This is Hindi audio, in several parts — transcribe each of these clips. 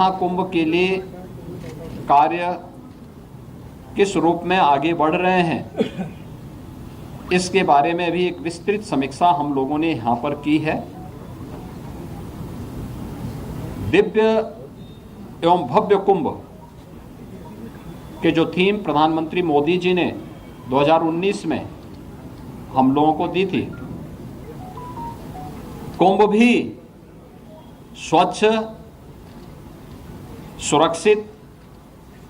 महाकुंभ के लिए कार्य किस रूप में आगे बढ़ रहे हैं, इसके बारे में भी एक विस्तृत समीक्षा हम लोगों ने यहाँ पर की है। दिव्य एवं भव्य कुंभ के जो थीम प्रधानमंत्री मोदी जी ने 2019 में हम लोगों को दी थी, कुंभ भी स्वच्छ, सुरक्षित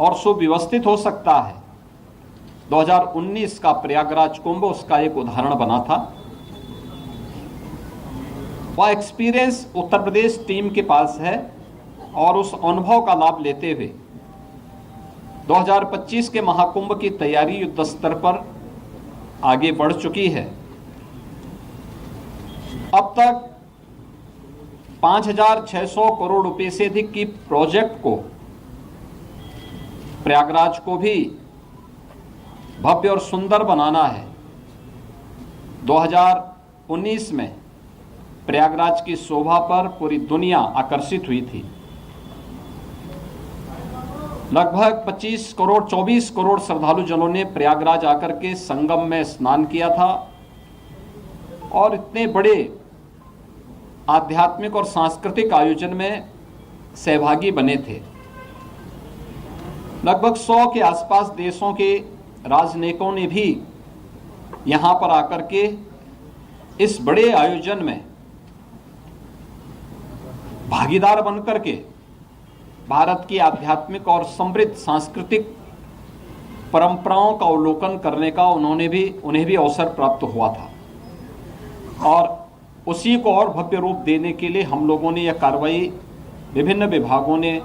और सुव्यवस्थित हो सकता है। 2019 का प्रयागराज कुंभ उसका एक उदाहरण बना था। वह एक्सपीरियंस उत्तर प्रदेश टीम के पास है और उस अनुभव का लाभ लेते हुए 2025 के महाकुंभ की तैयारी युद्ध स्तर पर आगे बढ़ चुकी है। अब तक 5,600 करोड़ रुपए से अधिक की प्रोजेक्ट को, प्रयागराज को भी भव्य और सुंदर बनाना है। 2019 में प्रयागराज की शोभा पर पूरी दुनिया आकर्षित हुई थी। लगभग 24 करोड़ श्रद्धालु जनों ने प्रयागराज आकर के संगम में स्नान किया था और इतने बड़े आध्यात्मिक और सांस्कृतिक आयोजन में सहभागी बने थे। लगभग 100 के आसपास देशों के राजनयिकों ने भी यहां पर आकर के इस बड़े आयोजन में भागीदार बनकर के भारत की आध्यात्मिक और समृद्ध सांस्कृतिक परंपराओं का अवलोकन करने का उन्हें भी अवसर प्राप्त हुआ था। और उसी को और भव्य रूप देने के लिए हम लोगों ने यह कार्रवाई विभिन्न विभागों ने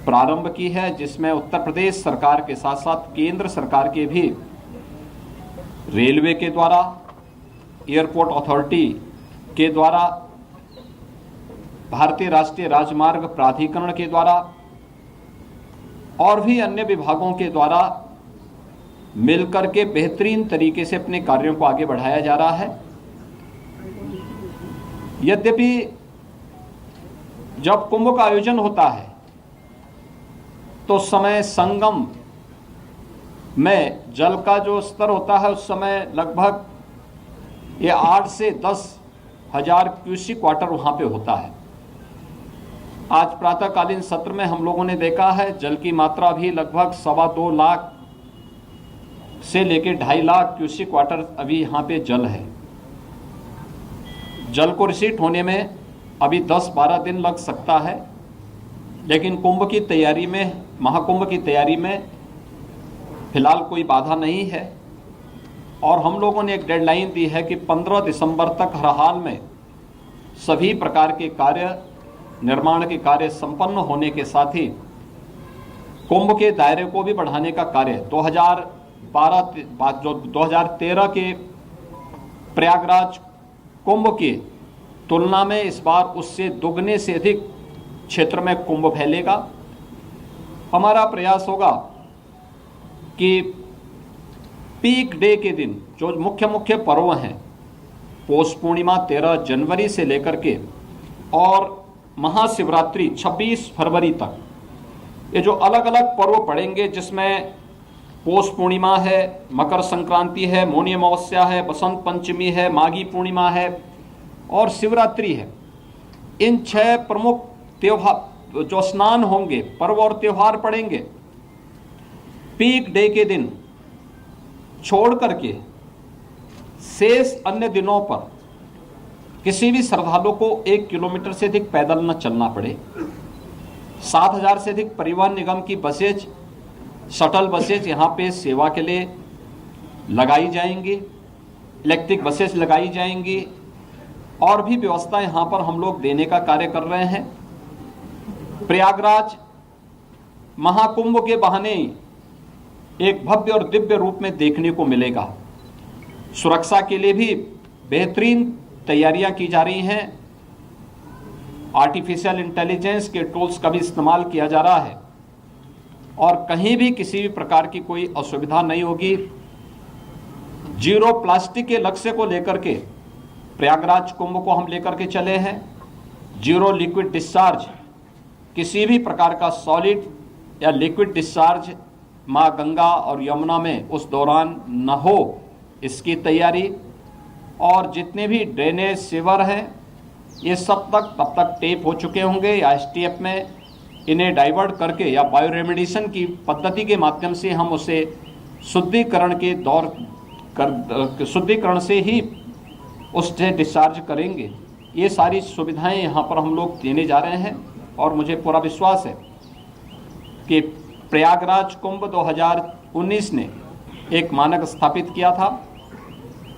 प्रारंभ की है, जिसमें उत्तर प्रदेश सरकार के साथ साथ केंद्र सरकार के भी रेलवे के द्वारा, एयरपोर्ट अथॉरिटी के द्वारा, भारतीय राष्ट्रीय राजमार्ग प्राधिकरण के द्वारा और भी अन्य विभागों के द्वारा मिलकर के बेहतरीन तरीके से अपने कार्यों को आगे बढ़ाया जा रहा है। यद्यपि जब कुंभ का आयोजन होता है तो उस समय संगम में जल का जो स्तर होता है उस समय लगभग ये 8 से 10 हजार क्यूसिक वाटर वहां पे होता है। आज प्रातःकालीन सत्र में हम लोगों ने देखा है जल की मात्रा भी लगभग 2.25 लाख से लेकर 2.5 लाख क्यूसिक वाटर अभी यहाँ पे जल है। जल को रिसीट होने में अभी 10-12 दिन लग सकता है, लेकिन कुंभ की तैयारी में, महाकुंभ की तैयारी में फिलहाल कोई बाधा नहीं है। और हम लोगों ने एक डेडलाइन दी है कि 15 दिसंबर तक हर हाल में सभी प्रकार के कार्य, निर्माण के कार्य संपन्न होने के साथ ही कुंभ के दायरे को भी बढ़ाने का कार्य 2013 के प्रयागराज कुंभ की तुलना में इस बार उससे दुगने से अधिक क्षेत्र में कुंभ फैलेगा। हमारा प्रयास होगा कि पीक डे के दिन जो मुख्य पर्व हैं, पौष पूर्णिमा 13 जनवरी से लेकर के और महाशिवरात्रि 26 फरवरी तक, ये जो अलग अलग पर्व पड़ेंगे, जिसमें पौष पूर्णिमा है, मकर संक्रांति है, मौनी अमावस्या है, बसंत पंचमी है, माघी पूर्णिमा है और शिवरात्रि है। इन 6 प्रमुख त्योहार जो स्नान होंगे, पर्व और त्योहार पड़ेंगे, पीक डे के दिन छोड़ करके शेष अन्य दिनों पर किसी भी श्रद्धालु को 1 किलोमीटर से अधिक पैदल न चलना पड़े। 7,000 से अधिक परिवहन निगम की बसेज, शटल बसेज यहाँ पे सेवा के लिए लगाई जाएंगी, इलेक्ट्रिक बसेज लगाई जाएंगी और भी व्यवस्था यहाँ पर हम लोग देने का कार्य कर रहे हैं। प्रयागराज महाकुंभ के बहाने एक भव्य और दिव्य रूप में देखने को मिलेगा। सुरक्षा के लिए भी बेहतरीन तैयारियां की जा रही हैं। आर्टिफिशियल इंटेलिजेंस के टूल्स का भी इस्तेमाल किया जा रहा है और कहीं भी किसी भी प्रकार की कोई असुविधा नहीं होगी। जीरो प्लास्टिक के लक्ष्य को लेकर के प्रयागराज कुंभ को हम लेकर के चले हैं। जीरो लिक्विड डिस्चार्ज किसी भी प्रकार का सॉलिड या लिक्विड डिस्चार्ज माँ गंगा और यमुना में उस दौरान न हो, इसकी तैयारी, और जितने भी ड्रेनेज सीवर हैं ये सब तब तक टेप हो चुके होंगे या एसटीएफ में इन्हें डाइवर्ट करके या बायो रेमेडिएशन की पद्धति के माध्यम से हम उसे शुद्धिकरण से ही उससे डिस्चार्ज करेंगे। ये सारी सुविधाएं यहाँ पर हम लोग देने जा रहे हैं और मुझे पूरा विश्वास है कि प्रयागराज कुंभ 2019 ने एक मानक स्थापित किया था,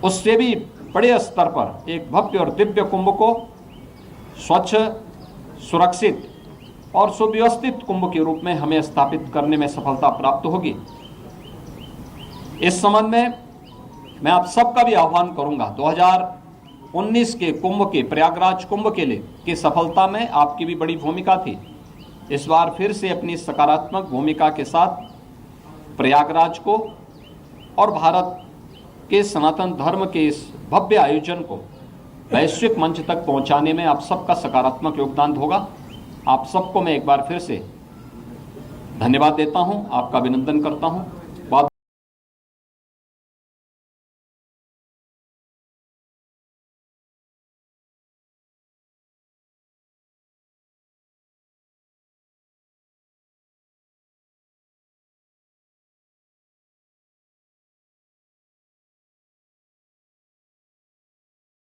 उससे भी बड़े स्तर पर एक भव्य और दिव्य कुंभ को स्वच्छ, सुरक्षित और सुव्यवस्थित कुंभ के रूप में हमें स्थापित करने में सफलता प्राप्त होगी। इस संबंध में मैं आप सबका भी आह्वान करूंगा, 2019 के कुंभ के, प्रयागराज कुंभ के लिए की सफलता में आपकी भी बड़ी भूमिका थी। इस बार फिर से अपनी सकारात्मक भूमिका के साथ प्रयागराज को और भारत के सनातन धर्म के इस भव्य आयोजन को वैश्विक मंच तक पहुंचाने में आप सबका सकारात्मक योगदान होगा। आप सबको मैं एक बार फिर से धन्यवाद देता हूं, आपका अभिनंदन करता हूं।